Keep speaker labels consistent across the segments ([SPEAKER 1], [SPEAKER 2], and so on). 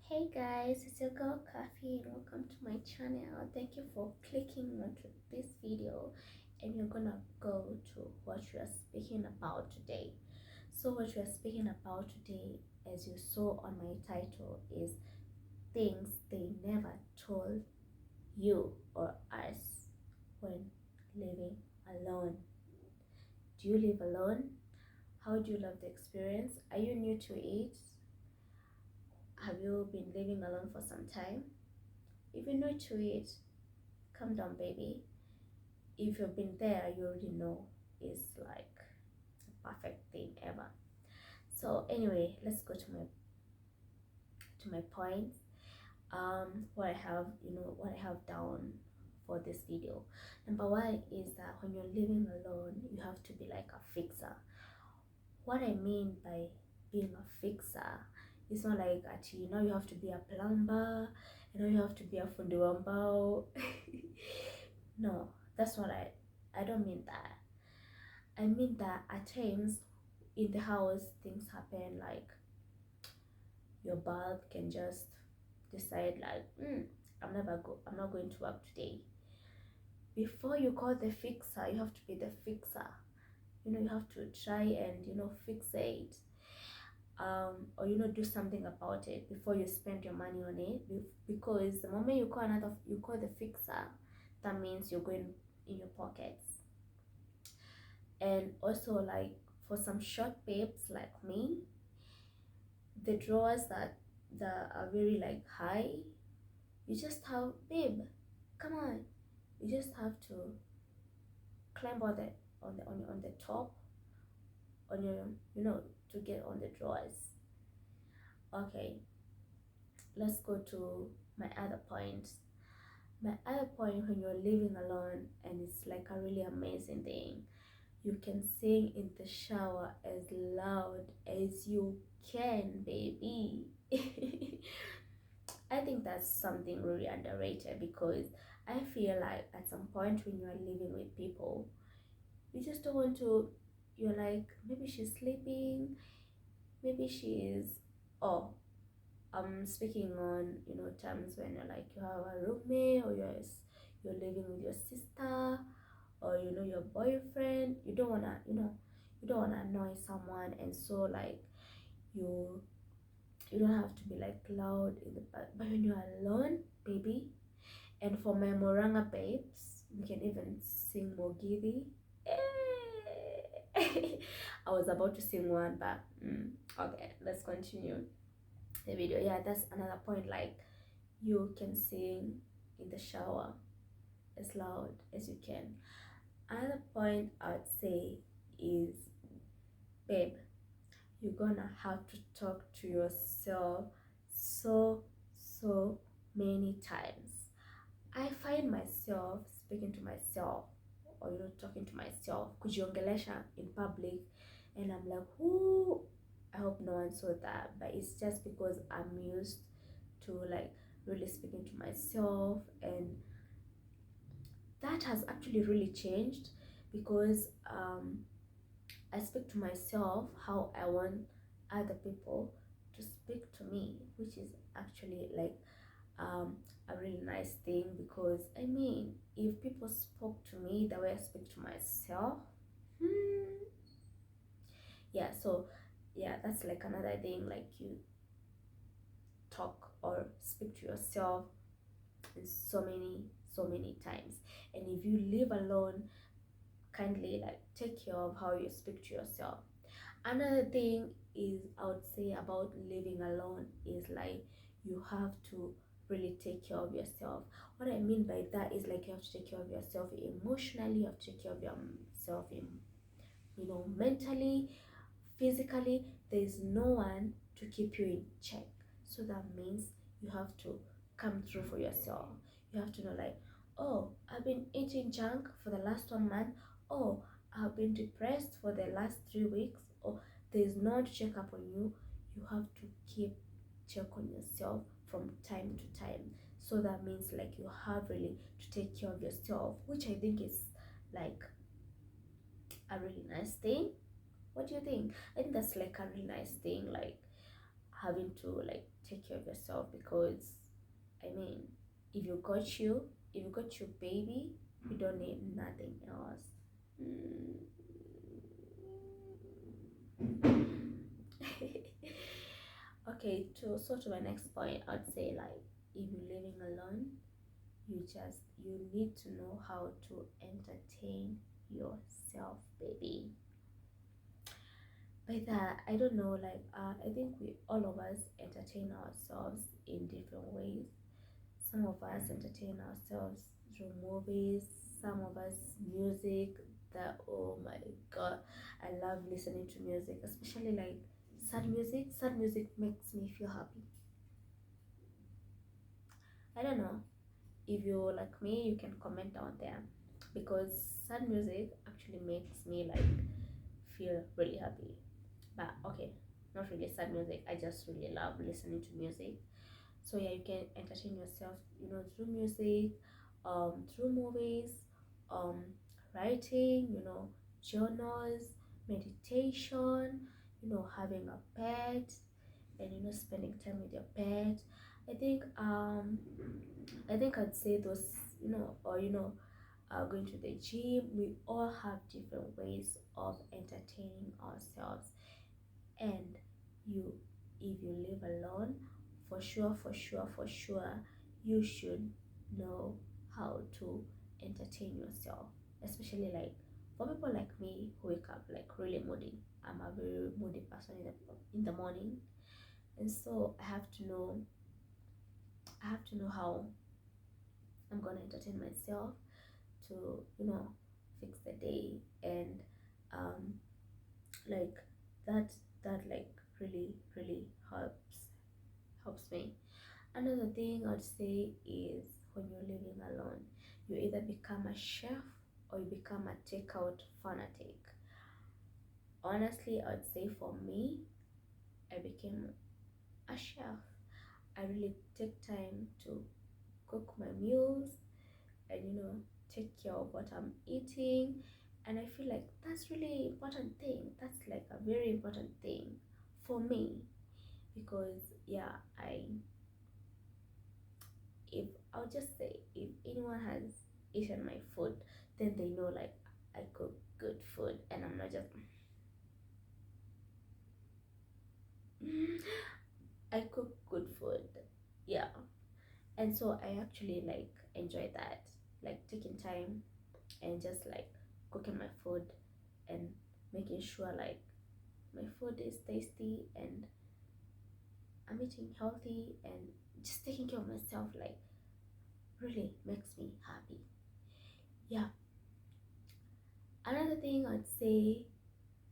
[SPEAKER 1] Hey guys, it's your girl Coffee and welcome to my channel. Thank you for clicking onto this video and you're gonna go to what we are speaking about today. So what we are speaking about today, as you saw on my title, is things they never told you or us when living alone. Do you live alone? How do you love the experience? Are you new to it? Have you been living alone for some time? If you're new to it, calm down, baby. If you've been there, you already know it's like a perfect thing ever. So anyway, let's go to my points. What I have, what I have down for this video. Number one is that when you're living alone, you have to be like a fixer. What I mean by being a fixer, it's not like actually you have to be a plumber, you have to be a fundi wambao. No, that's what I don't mean that. I mean that at times in the house things happen, like your bulb can just decide like I'm not going to work today. Before you call the fixer, you have to be the fixer. You have to try and fix it, or do something about it before you spend your money on it. Because the moment you call the fixer, that means you're going in your pockets. And also, like, for some short babes like me, the drawers that are very like high, you just have, babe, come on, you just have to climb on the top on your to get on the drawers. Okay, let's go to my other point. My other point, when you're living alone and it's like a really amazing thing, you can sing in the shower as loud as you can, baby. I think that's something really underrated, because I feel like at some point when you are living with people, you just don't want to, you're like, maybe she's sleeping, maybe she is, oh, I'm speaking on, times when you're like, you have a roommate, or you're living with your sister, or your boyfriend. You don't wanna annoy someone, and so like you you don't have to be like loud in the back. But when you're alone, baby, and for my Moranga babes, we can even sing Mogiri. I was about to sing one, but okay, let's continue the video. Yeah, that's another point. Like, you can sing in the shower as loud as you can. Another point I'd say is, babe, you're gonna have to talk to yourself so many times. I find myself speaking to myself, or talking to myself, kujiongelesha in public, and I'm like, whoo, I hope no one saw that. But it's just because I'm used to like really speaking to myself, and that has actually really changed, because I speak to myself how I want other people to speak to me, which is actually like a really nice thing. Because I mean, if people spoke to me the way I speak to myself, hmm, yeah. So yeah, that's like another thing. Like, you talk or speak to yourself in so many times. And if you live alone, kindly like take care of how you speak to yourself. Another thing is, I would say, about living alone is like, you have to really take care of yourself. What I mean by that is like, you have to take care of yourself emotionally, you have to take care of yourself in mentally, physically. There's no one to keep you in check. So that means you have to come through for yourself. You have to know, like, oh, I've been eating junk for the last 1 month. Oh, I've been depressed for the last 3 weeks. Oh, there's no one to check up on you. You have to keep check on yourself from time to time. So that means like, you have really to take care of yourself, which I think is like a really nice thing. What do you think? I think that's like a really nice thing. Like, having to like take care of yourself, because I mean, if you got you if you got your baby, you don't need nothing else. Okay, to my next point, I'd say like if you're living alone, you need to know how to entertain yourself, baby. By that, I don't know, like I think we all of us entertain ourselves in different ways. Some of us entertain ourselves through movies, some of us music. That, oh my god, I love listening to music, especially like sad music. Sad music makes me feel happy. I don't know if you're like me, you can comment down there, because sad music actually makes me like feel really happy. But okay, not really sad music, I just really love listening to music. So yeah, you can entertain yourself, through music, through movies, um writing, journals, meditation, having a pet, and spending time with your pet. I think I'd say those, or going to the gym. We all have different ways of entertaining ourselves. And you if you live alone, for sure, for sure, for sure, you should know how to entertain yourself, especially like for people like me who wake up like really moody. I'm a very moody person in the morning, and so I have to know how I'm gonna entertain myself to fix the day. And um like that that like really really helps me. Another thing I'd say is, when you're living alone, you either become a chef or you become a takeout fanatic. Honestly, I'd say for me, I became a chef. I really take time to cook my meals, and take care of what I'm eating. And I feel like that's really important thing. That's like a very important thing for me, because yeah, if I'll just say, if anyone has eaten my food, then they know like I cook good food, and I'm not just I cook good food. Yeah. And so I actually like enjoy that, like taking time and just like cooking my food, and making sure like my food is tasty, and I'm eating healthy, and just taking care of myself like really makes me happy. Yeah. Another thing I'd say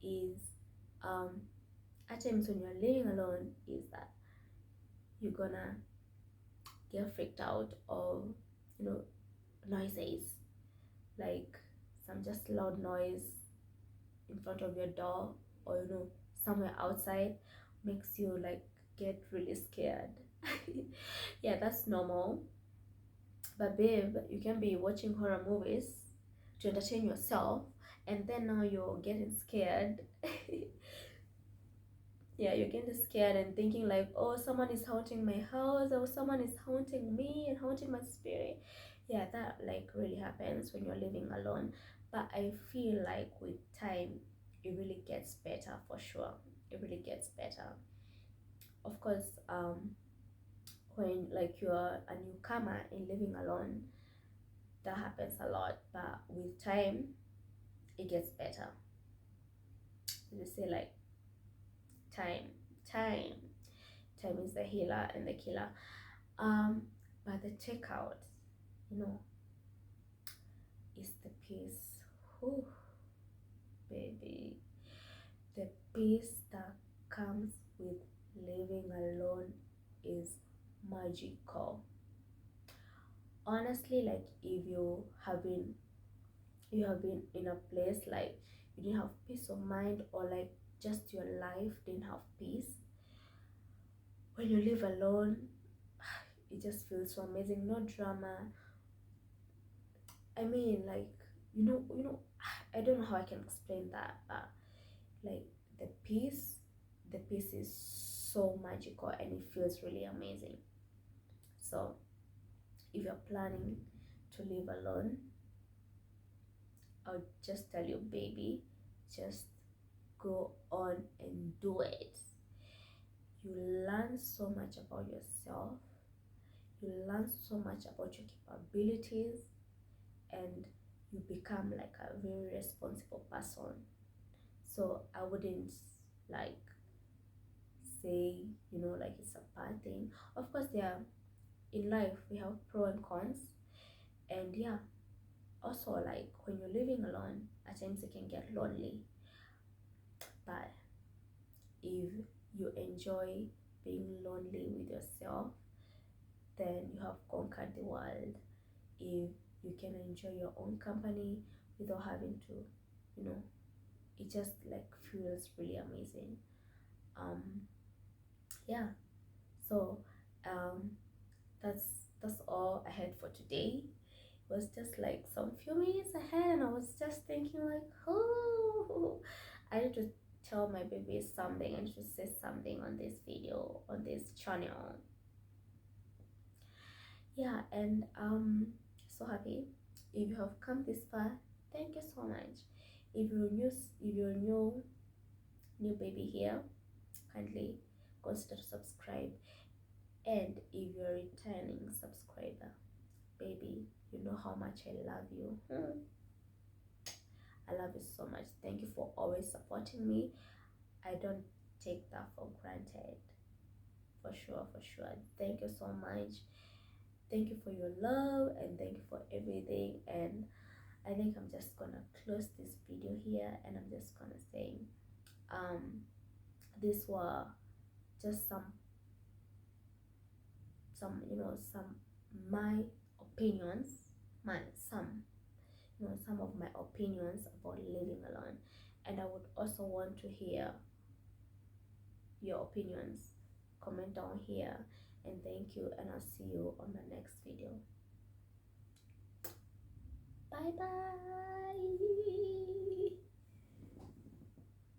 [SPEAKER 1] is, um at times when you're living alone, is that you're gonna get freaked out of you know noises, like some just loud noise in front of your door, or somewhere outside, makes you like get really scared. Yeah, that's normal. But babe, you can be watching horror movies to entertain yourself, and then now you're getting scared. Yeah, you're getting scared and thinking like, oh, someone is haunting my house, or someone is haunting me and haunting my spirit. Yeah, that like really happens when you're living alone. But I feel like with time, it really gets better, for sure. It really gets better. Of course, when like you're a newcomer in living alone, that happens a lot. But with time, it gets better. They say like time, time, time is the healer and the killer. Um, but the checkout, you know, is the peace. Whew, baby. The peace that comes with living alone is magical. Honestly, like if you have been in a place like you didn't have peace of mind, or like just your life didn't have peace, when you live alone, it just feels so amazing. No drama. I mean, like, I don't know how I can explain that, but like the peace, the peace is so magical and it feels really amazing. So if you're planning to live alone, I'll just tell you, baby, just go on and do it. You learn so much about yourself, you learn so much about your capabilities, and you become like a very responsible person. So I wouldn't like say, like it's a bad thing. Of course, there in life we have pro and cons, and yeah, also like when you're living alone, at times it can get lonely. But if you enjoy being lonely with yourself, then you have conquered the world. If you can enjoy your own company without having to, you know, it just like feels really amazing. Um, yeah. So, um, that's that's all I had for today. It was just like some few minutes ahead, and I was just thinking like, oh, I need to tell my baby something. I need to say something on this video, on this channel. Yeah, and so happy. If you have come this far, thank you so much. If you're new baby here, kindly consider to subscribe. And if you're a returning subscriber, baby, you know how much I love you. I love you so much. Thank you for always supporting me. I don't take that for granted. For sure, for sure. Thank you so much. Thank you for your love and thank you for everything. And I think I'm just gonna close this video here, and I'm just gonna say these were just some my opinions, my some of my opinions about living alone, and I would also want to hear your opinions. Comment down here, and thank you, and I'll see you on the next video. Bye bye.